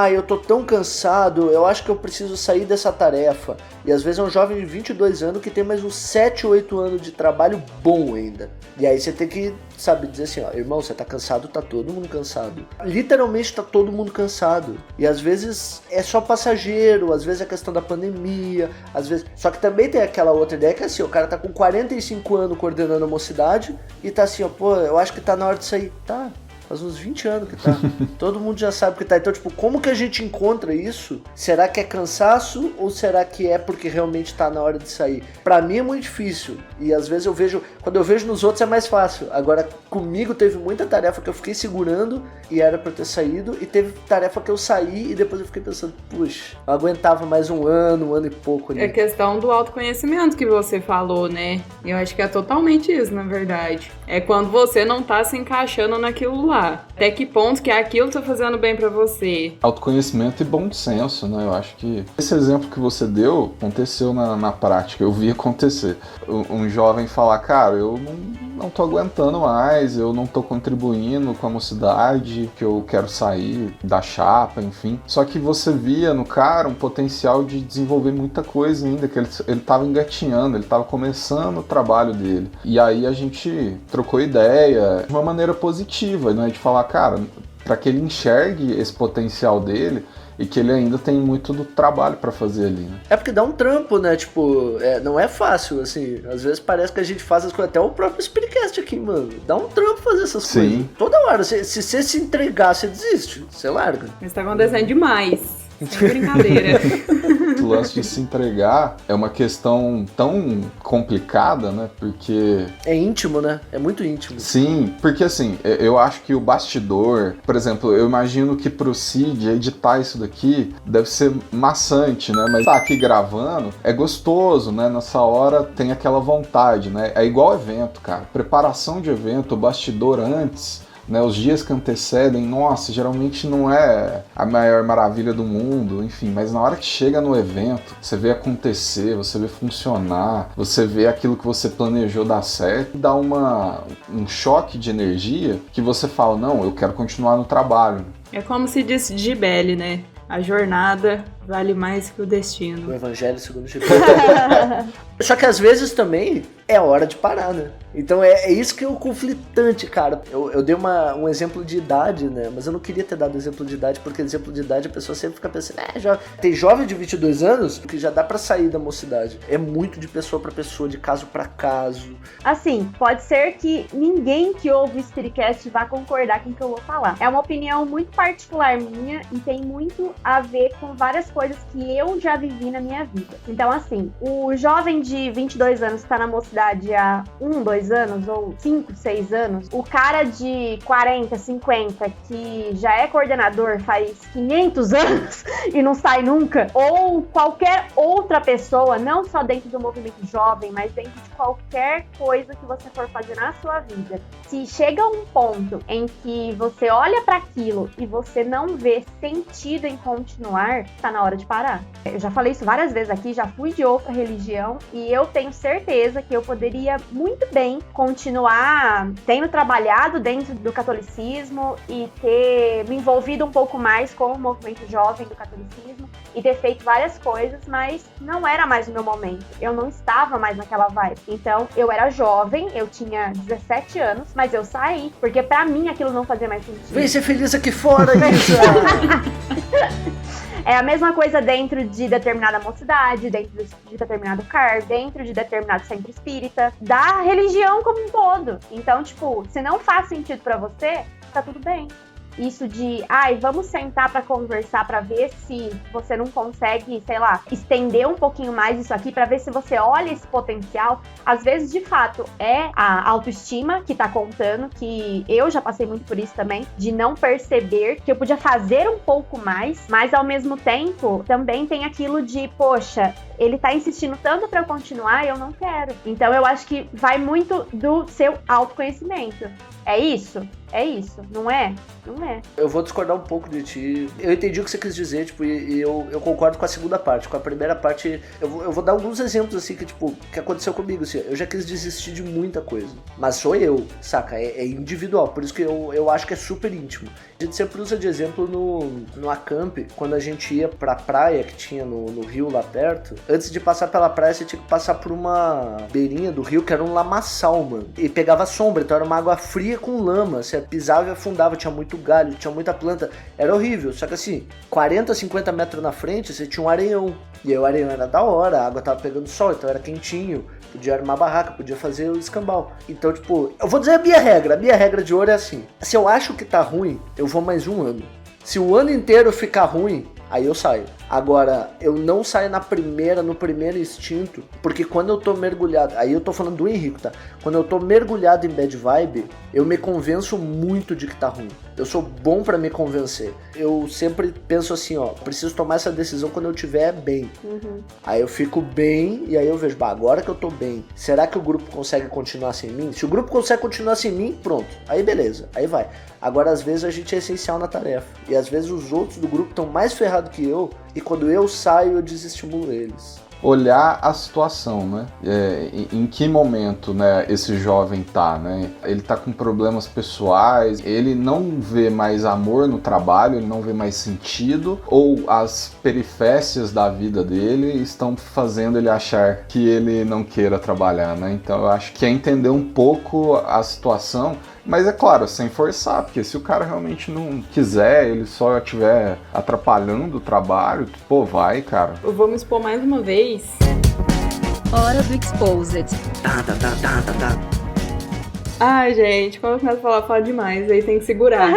eu tô tão cansado, eu acho que eu preciso sair dessa tarefa. E às vezes é um jovem de 22 anos que tem mais uns 7, 8 anos de trabalho bom ainda. E aí você tem que, sabe, dizer assim, ó, irmão, você tá cansado, tá todo mundo cansado. Literalmente tá todo mundo cansado. E às vezes é só passageiro, às vezes é questão da pandemia, às vezes... Só que também tem aquela outra ideia que é assim, o cara tá com 45 anos coordenando a mocidade e tá assim, ó, pô, eu acho que tá na hora de sair. Tá. Faz uns 20 anos que tá. Todo mundo já sabe que tá. Então, tipo, como que a gente encontra isso? Será que é cansaço ou será que é porque realmente tá na hora de sair? Pra mim é muito difícil. E às vezes eu vejo... Quando eu vejo nos outros é mais fácil. Agora, comigo teve muita tarefa que eu fiquei segurando e era pra eu ter saído. E teve tarefa que eu saí e depois eu fiquei pensando, puxa, eu aguentava mais um ano e pouco ali. É questão do autoconhecimento que você falou, né? Eu acho que é totalmente isso, na verdade. É quando você não tá se encaixando naquilo lá. Até que ponto que aquilo tá fazendo bem pra você? Autoconhecimento e bom senso, né? Eu acho que esse exemplo que você deu aconteceu na prática, eu vi acontecer. Um jovem falar, cara, eu não tô aguentando mais, eu não tô contribuindo com a mocidade, que eu quero sair da chapa, enfim. Só que você via no cara um potencial de desenvolver muita coisa ainda, que ele tava engatinhando, ele tava começando o trabalho dele. E aí a gente trocou ideia de uma maneira positiva, né? De falar, cara, para que ele enxergue esse potencial dele e que ele ainda tem muito do trabalho pra fazer ali, né? É porque dá um trampo, né? Tipo, não é fácil, assim. Às vezes parece que a gente faz as coisas, até o próprio Spiritcast aqui, mano. Dá um trampo fazer essas coisas. Toda hora. Se você se entregar, você desiste. Você larga. Isso tá acontecendo demais. Sem brincadeira. O lance de se entregar é uma questão tão complicada, né? Porque... É íntimo, né? É muito íntimo. Sim, porque assim, eu acho que o bastidor... Por exemplo, eu imagino que pro Cid editar isso daqui deve ser maçante, né? Mas tá aqui gravando, é gostoso, né? Nessa hora tem aquela vontade, né? É igual evento, cara. Preparação de evento, o bastidor antes... Né, os dias que antecedem, nossa, geralmente não é a maior maravilha do mundo, enfim, mas na hora que chega no evento, você vê acontecer, você vê funcionar, você vê aquilo que você planejou dar certo, dá um choque de energia que você fala, não, eu quero continuar no trabalho. É como se disse Gibele, né? A jornada vale mais que o destino. O Evangelho segundo Gibele. Só que às vezes também é hora de parar, né? Então é isso que é o conflitante, cara. Eu dei um exemplo de idade, né? Mas eu não queria ter dado exemplo de idade, porque exemplo de idade a pessoa sempre fica pensando, tem jovem de 22 anos que já dá pra sair da mocidade. É muito de pessoa pra pessoa, de caso pra caso. Assim, pode ser que ninguém que ouve o Spiritcast vá concordar com o que eu vou falar. É uma opinião muito particular minha e tem muito a ver com várias coisas que eu já vivi na minha vida. Então, assim, o jovem de 22 anos que tá na mocidade há 1, 2 anos, ou 5, 6 anos, o cara de 40, 50, que já é coordenador faz 500 anos e não sai nunca, ou qualquer outra pessoa, não só dentro do movimento jovem, mas dentro de qualquer coisa que você for fazer na sua vida, se chega a um ponto em que você olha para aquilo e você não vê sentido em continuar, tá na hora de parar. Eu já falei isso várias vezes aqui, já fui de outra religião e eu tenho certeza que eu poderia muito bem continuar tendo trabalhado dentro do catolicismo e ter me envolvido um pouco mais com o movimento jovem do catolicismo e ter feito várias coisas, mas não era mais o meu momento. Eu não estava mais naquela vibe. Então, eu era jovem, eu tinha 17 anos, mas eu saí, porque pra mim aquilo não fazia mais sentido. Vem ser feliz aqui fora, Isa! É a mesma coisa dentro de determinada mocidade, dentro de determinado CAR, dentro de determinado centro espírita, da religião como um todo. Então, tipo, se não faz sentido pra você, tá tudo bem. Isso de, vamos sentar pra conversar, pra ver se você não consegue, sei lá, estender um pouquinho mais isso aqui, pra ver se você olha esse potencial. Às vezes, de fato, é a autoestima que tá contando, que eu já passei muito por isso também, de não perceber que eu podia fazer um pouco mais, mas ao mesmo tempo, também tem aquilo de, poxa, ele tá insistindo tanto pra eu continuar e eu não quero. Então, eu acho que vai muito do seu autoconhecimento. É isso? É isso, não é? Não é. Eu vou discordar um pouco de ti. Eu entendi o que você quis dizer, tipo, e eu concordo com a segunda parte. Com a primeira parte, eu vou dar alguns exemplos, assim, que, tipo, que aconteceu comigo, assim. Eu já quis desistir de muita coisa. Mas sou eu, saca? É individual, por isso que eu acho que é super íntimo. A gente sempre usa de exemplo no acamp, quando a gente ia pra praia que tinha no rio lá perto. Antes de passar pela praia, você tinha que passar por uma beirinha do rio, que era um lamaçal, mano. E pegava sombra, então era uma água fria com lama. Você pisava e afundava, tinha muito galho, tinha muita planta, era horrível. Só que assim, 40, 50 metros na frente, você tinha um areião, e aí o areião era da hora, a água tava pegando sol, então era quentinho, podia armar barraca, podia fazer o escambau. Então, tipo, eu vou dizer a minha regra de ouro é assim: se eu acho que tá ruim, eu vou mais um ano. Se o ano inteiro ficar ruim, aí eu saio. Agora, eu não saio no primeiro instinto, porque quando eu tô mergulhado, aí eu tô falando do Henrico, tá? Quando eu tô mergulhado em bad vibe, eu me convenço muito de que tá ruim. Eu sou bom pra me convencer. Eu sempre penso assim, preciso tomar essa decisão quando eu estiver bem. Aí eu fico bem, e aí eu vejo, agora que eu tô bem, será que o grupo consegue continuar sem mim? Se o grupo consegue continuar sem mim, pronto. Aí beleza, aí vai. Agora, às vezes, a gente é essencial na tarefa. E às vezes os outros do grupo estão mais ferrados que eu, e quando eu saio, eu desestimulo eles. Olhar a situação, né? Em que momento, né, esse jovem tá, né? Ele tá com problemas pessoais, ele não vê mais amor no trabalho, ele não vê mais sentido, ou as peripécias da vida dele estão fazendo ele achar que ele não queira trabalhar, né? Então eu acho que é entender um pouco a situação. Mas é claro, sem forçar, porque se o cara realmente não quiser, ele só estiver atrapalhando o trabalho, pô, vai, cara. Eu vou me expor mais uma vez. Hora do Exposed. Ai, gente, quando eu começo a falar demais, aí tem que segurar.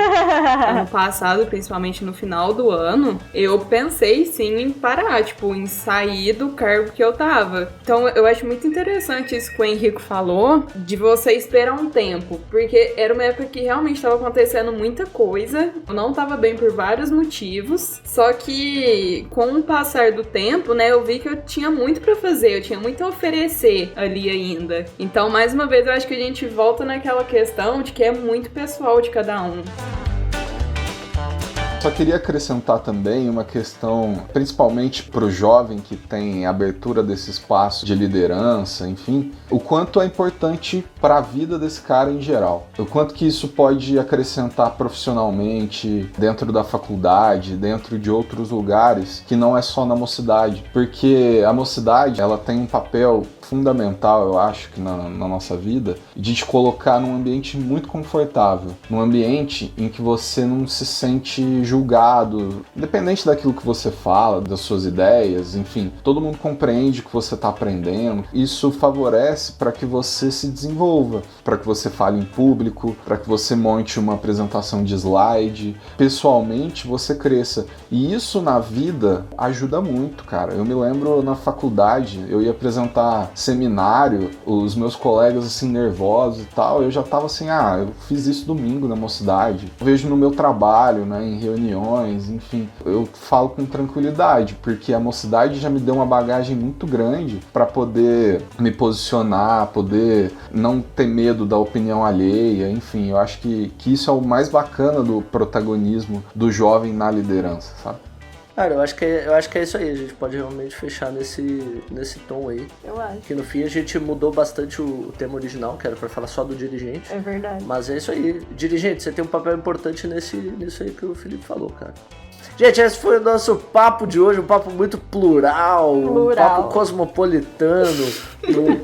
Ano passado, principalmente no final do ano, eu pensei sim em parar, em sair do cargo que eu tava. Então eu acho muito interessante isso que o Henrico falou, de você esperar um tempo, porque era uma época que realmente tava acontecendo muita coisa, eu não tava bem por vários motivos, só que com o passar do tempo, né, eu vi que eu tinha muito pra fazer, eu tinha muito a oferecer ali ainda. Então, mais uma vez, eu acho que a gente volta naquela questão de que é muito pessoal de cada um. Só queria acrescentar também uma questão, principalmente para o jovem que tem abertura desse espaço de liderança, enfim, o quanto é importante para a vida desse cara em geral. O quanto que isso pode acrescentar profissionalmente, dentro da faculdade, dentro de outros lugares, que não é só na mocidade. Porque a mocidade, ela tem um papel fundamental, eu acho, que na nossa vida, de te colocar num ambiente muito confortável, num ambiente em que você não se sente julgado, julgado, independente daquilo que você fala, das suas ideias, enfim, todo mundo compreende que você está aprendendo. Isso favorece para que você se desenvolva, para que você fale em público, para que você monte uma apresentação de slide, pessoalmente você cresça. E isso na vida ajuda muito, cara. Eu me lembro na faculdade, eu ia apresentar seminário, os meus colegas assim nervosos e tal, eu já tava assim, eu fiz isso domingo na mocidade. Eu vejo no meu trabalho, né, em reuniões, enfim, eu falo com tranquilidade, porque a mocidade já me deu uma bagagem muito grande para poder me posicionar, poder não ter medo da opinião alheia, enfim, eu acho que isso é o mais bacana do protagonismo do jovem na liderança, sabe? Cara, eu acho que é isso aí, a gente pode realmente fechar nesse tom aí. Eu acho. Que no fim a gente mudou bastante o tema original, que era pra falar só do dirigente. É verdade. Mas é isso aí. Dirigente, você tem um papel importante nisso aí que o Felipe falou, cara. Gente, esse foi o nosso papo de hoje, um papo muito plural. Um papo cosmopolitano,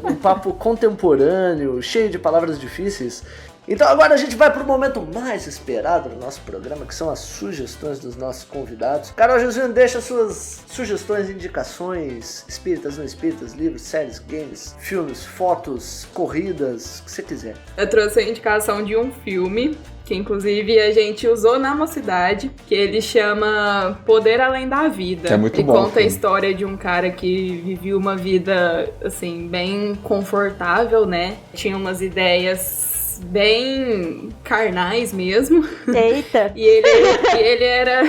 um papo contemporâneo, cheio de palavras difíceis. Então agora a gente vai pro momento mais esperado do nosso programa, que são as sugestões dos nossos convidados. Carol Josué, deixa suas sugestões, indicações, espíritas, não espíritas, livros, séries, games, filmes, fotos, corridas, o que você quiser. Eu trouxe a indicação de um filme que inclusive a gente usou na mocidade, que ele chama Poder Além da Vida. Que é muito bom. E conta a história de um cara que vivia uma vida, assim, bem confortável, né? Tinha umas ideias bem carnais mesmo. Eita! E ele era...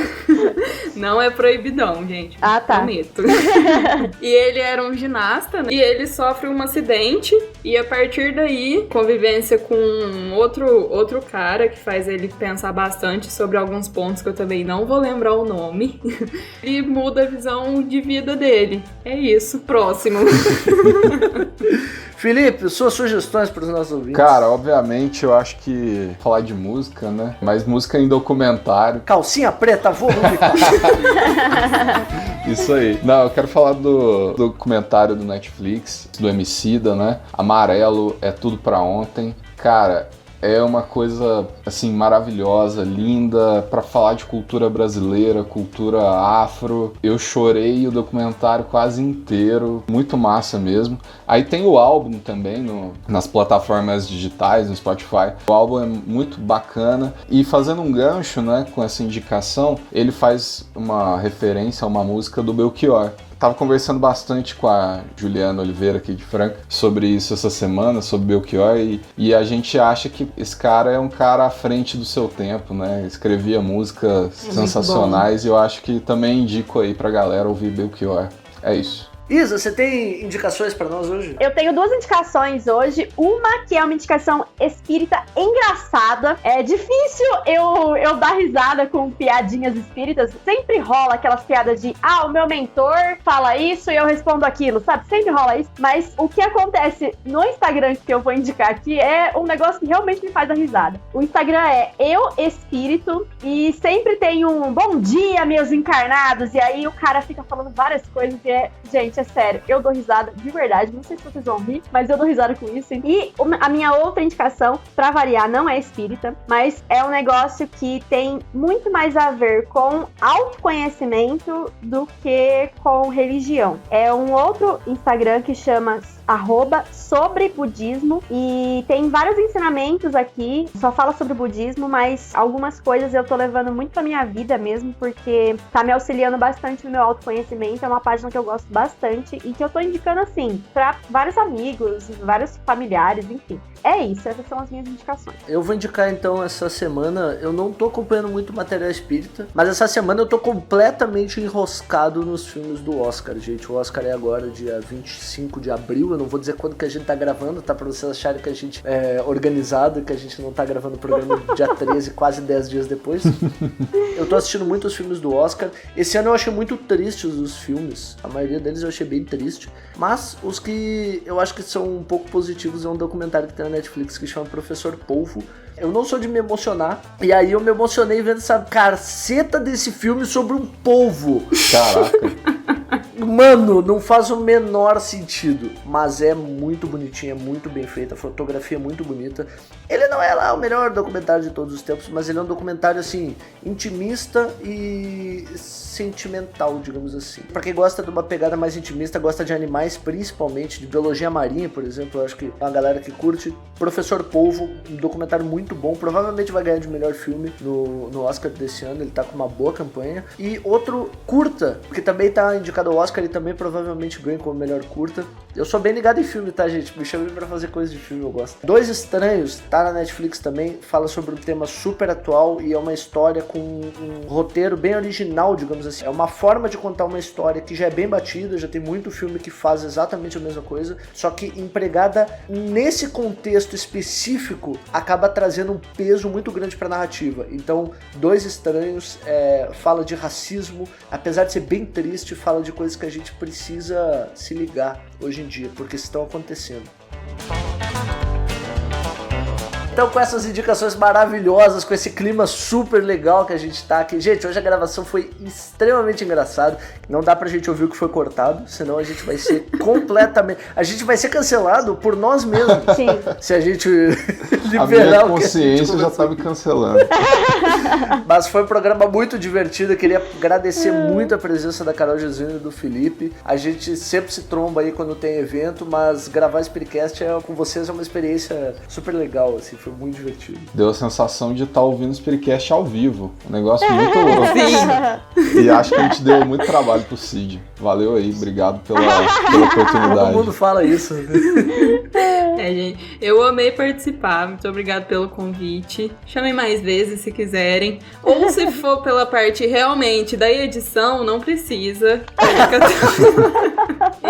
Não é proibidão, gente. Ah, tá. Prometo. E ele era um ginasta, né? E ele sofre um acidente. E a partir daí, convivência com outro cara que faz ele pensar bastante sobre alguns pontos que eu também não vou lembrar o nome. E muda a visão de vida dele. É isso. Próximo. Felipe, suas sugestões para os nossos ouvintes? Cara, obviamente eu acho que falar de música, né? Mas música em documentário. Calcinha preta, volume 4. Isso aí. Não, eu quero falar do documentário do Netflix, do Emicida, né? Amarelo é tudo pra ontem. Cara, é uma coisa, assim, maravilhosa, linda, pra falar de cultura brasileira, cultura afro. Eu chorei o documentário quase inteiro, muito massa mesmo. Aí tem o álbum também nas plataformas digitais, no Spotify. O álbum é muito bacana. E fazendo um gancho, né, com essa indicação, ele faz uma referência a uma música do Belchior. Tava conversando bastante com a Juliana Oliveira aqui de Franca sobre isso essa semana, sobre Belchior, e a gente acha que esse cara é um cara à frente do seu tempo, né? Escrevia músicas sensacionais e eu acho que também indico aí pra galera ouvir Belchior. É isso. Isa, você tem indicações pra nós hoje? Eu tenho duas indicações hoje. Uma que é uma indicação espírita engraçada. É difícil eu dar risada com piadinhas espíritas. Sempre rola aquelas piadas de o meu mentor fala isso e eu respondo aquilo, sabe? Sempre rola isso. Mas o que acontece no Instagram que eu vou indicar aqui é um negócio que realmente me faz dar risada. O Instagram é Eu Espírito e sempre tem um bom dia, meus encarnados. E aí o cara fica falando várias coisas e gente, é sério, eu dou risada de verdade, não sei se vocês vão rir, mas eu dou risada com isso. E a minha outra indicação, pra variar, não é espírita, mas é um negócio que tem muito mais a ver com autoconhecimento do que com religião. É um outro Instagram que chama @sobrebudismo e tem vários ensinamentos aqui, só fala sobre o budismo, mas algumas coisas eu tô levando muito pra minha vida mesmo, porque tá me auxiliando bastante no meu autoconhecimento. É uma página que eu gosto bastante e que eu tô indicando assim pra vários amigos, vários familiares, enfim. É isso, essas são as minhas indicações. Eu vou indicar então essa semana, eu não tô acompanhando muito material espírita, mas essa semana eu tô completamente enroscado nos filmes do Oscar, gente. O Oscar é agora dia 25 de abril, eu não vou dizer quando que a gente tá gravando, tá? Pra vocês acharem que a gente é organizado e que a gente não tá gravando o programa dia 13, quase 10 dias depois. Eu tô assistindo muito os filmes do Oscar. Esse ano eu achei muito tristes os filmes, a maioria deles eu achei bem triste, mas os que eu acho que são um pouco positivos é um documentário que tem na Netflix que chama Professor Polvo. Eu não sou de me emocionar, e aí eu me emocionei vendo essa carceta desse filme sobre um polvo. Caraca. mano, não faz o menor sentido. Mas é muito bonitinho, é muito bem feito. A fotografia é muito bonita. Ele não é lá o melhor documentário de todos os tempos, mas ele é um documentário, assim, intimista e sentimental, digamos assim. Pra quem gosta de uma pegada mais intimista, gosta de animais, principalmente, de biologia marinha, por exemplo, eu acho que é uma galera que curte. Professor Polvo, um documentário muito bom, provavelmente vai ganhar de melhor filme no Oscar desse ano, ele tá com uma boa campanha. E outro curta, que também tá indicado ao Oscar, ele também provavelmente ganha como melhor curta. Eu sou bem ligado em filme, tá, gente? Me chamem pra fazer coisa de filme, eu gosto. Dois Estranhos, tá na Netflix também, fala sobre um tema super atual e é uma história com um roteiro bem original, digamos assim. É uma forma de contar uma história que já é bem batida, já tem muito filme que faz exatamente a mesma coisa, só que empregada nesse contexto específico, acaba trazendo um peso muito grande pra narrativa. Então, Dois Estranhos fala de racismo, apesar de ser bem triste, fala de coisas que a gente precisa se ligar hoje em dia, porque estão acontecendo. Então, com essas indicações maravilhosas, com esse clima super legal que a gente tá aqui. Gente, hoje a gravação foi extremamente engraçada. Não dá pra gente ouvir o que foi cortado, senão a gente vai ser completamente... A gente vai ser cancelado por nós mesmos. Sim. Se a gente A liberar minha o que a gente consciência já tá conversou. me cancelando. Mas foi um programa muito divertido. Eu queria agradecer muito a presença da Carol Jesuíno e do Felipe. A gente sempre se tromba aí quando tem evento, mas gravar esse podcast com vocês é uma experiência super legal, assim. Foi muito divertido. Deu a sensação de estar ouvindo o Spiritcast ao vivo. Um negócio muito louco. E acho que a gente deu muito trabalho pro Cid. Valeu aí, obrigado pela oportunidade. Todo mundo fala isso. Gente, eu amei participar. Muito obrigado pelo convite. Chamem mais vezes se quiserem. Ou se for pela parte realmente da edição, não precisa.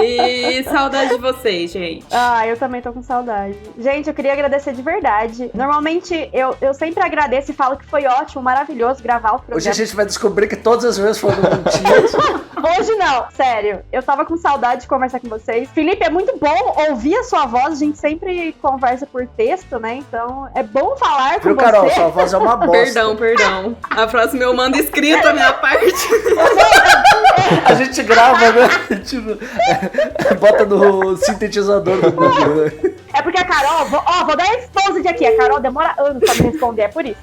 E saudade de vocês, gente. Eu também tô com saudade. Gente, eu queria agradecer de verdade. Normalmente, eu sempre agradeço e falo que foi ótimo, maravilhoso gravar o programa. Hoje a gente vai descobrir que todas as vezes foram mentiras. Hoje não, sério. Eu tava com saudade de conversar com vocês. Felipe, é muito bom ouvir a sua voz. A gente sempre conversa por texto, né? Então, é bom falar com Viu, você. Carol? Sua voz é uma bosta. Perdão. A próxima eu mando escrito a minha parte. A gente grava, né? Tipo, bota no sintetizador do Google, né? É porque a Carol, vou dar exposed aqui. A Carol demora anos pra me responder, é por isso.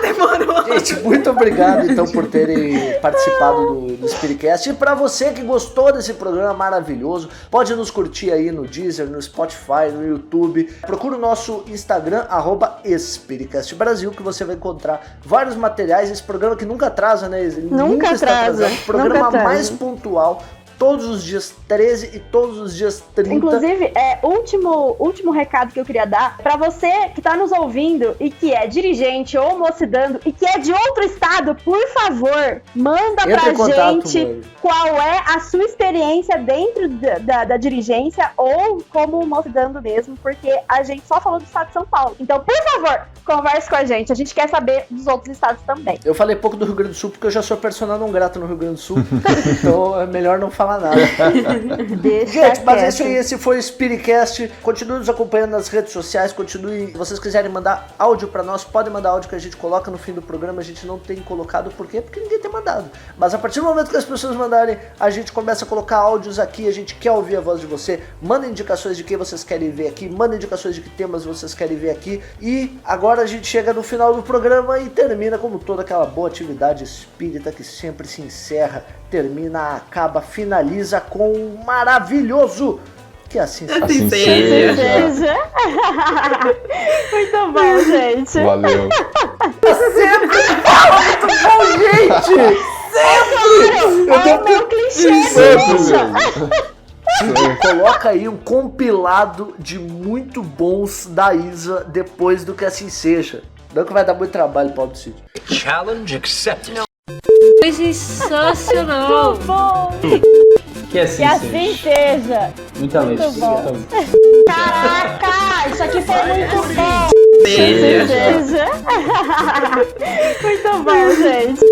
Demorou. Gente, muito obrigado, então, por terem participado do Spiritcast. E pra você que gostou desse programa maravilhoso, pode nos curtir aí no Deezer, no Spotify, no YouTube. Procura o nosso Instagram, @SpiritcastBrasil, que você vai encontrar vários materiais. Esse programa que nunca atrasa, né? Ele Nunca está atrasa. atrasado. Programa Nunca atrasa. mais pontual. Todos os dias 13 e todos os dias 30. Inclusive, último recado que eu queria dar pra você que tá nos ouvindo e que é dirigente ou mocidando e que é de outro estado, por favor, manda Entra em pra contato, gente mano. qual é a sua experiência dentro da dirigência ou como mocidando mesmo, porque a gente só falou do estado de São Paulo. Então, por favor, converse com a gente quer saber dos outros estados também. Eu falei pouco do Rio Grande do Sul porque eu já sou personal não grato no Rio Grande do Sul. Então é melhor não falar nada. Deixa Gente, mas é quieto. isso aí, esse foi o Spiritcast. Continue nos acompanhando nas redes sociais, continue. Se vocês quiserem mandar áudio pra nós, podem mandar áudio que a gente coloca no fim do programa. A gente não tem colocado, por quê? Porque ninguém tem mandado. Mas a partir do momento que as pessoas mandarem, a gente começa a colocar áudios aqui, a gente quer ouvir a voz de você. Manda indicações de quem vocês querem ver aqui, manda indicações de que temas vocês querem ver aqui. E agora a gente chega no final do programa e termina como toda aquela boa atividade espírita que sempre se encerra, termina, acaba, finaliza com um maravilhoso que assim seja. Assim seja. seja. Muito bom, gente. Valeu. Muito bom, gente! É o meu clichê, Sempre, deixa. velho. Coloca aí um compilado de muito bons da Isa depois do que assim seja. Não que vai dar muito trabalho, Paulo Cid. Challenge accepted. Sensacional! Que assim Que assim seja. Muita leite. Muito bom. Muita leite. Caraca, isso aqui foi muito bom. Seja. Seja. Muito bom, gente.